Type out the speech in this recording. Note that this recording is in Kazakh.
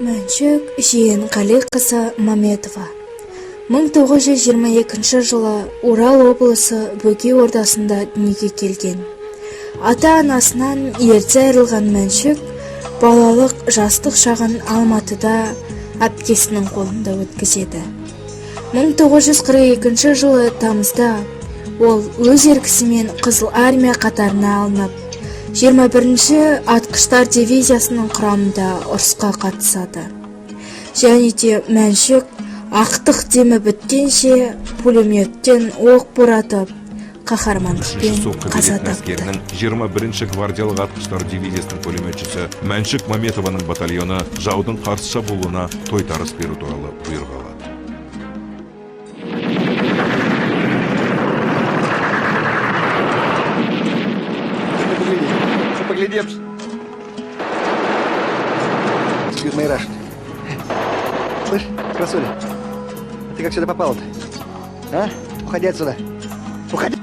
Мәншүк Жиенқалиқызы Маметова 1922 жылы Урал облысы Бөкей ордасында дүниеге келген. Ата-анасынан ерте айырылған Мәншүк балалық жастық шағын Алматыда әпкесінің қолында өткізеді. 1942 жылы тамызда ол өз еркісімен Қызыл армия қатарына алынып, 21-ші атқыштар дивизиясының құрамында ұрысқа қатысады. Және де Мәншүк ақтық демі біткенше пулеметтен оқ боратып, қаһармандықпен қаза тапты. 21-ші гвардиялық атқыштар дивизиясының пулеметшісі Мәншүк Маметованың батальоны жаудың қарсы шабуылына тойтарыс беру туралы бұйрық алады. Поглядевши. Excuse my Russian. Слышь, красуля, ты как сюда попала-то? А? Уходи отсюда. Уходи!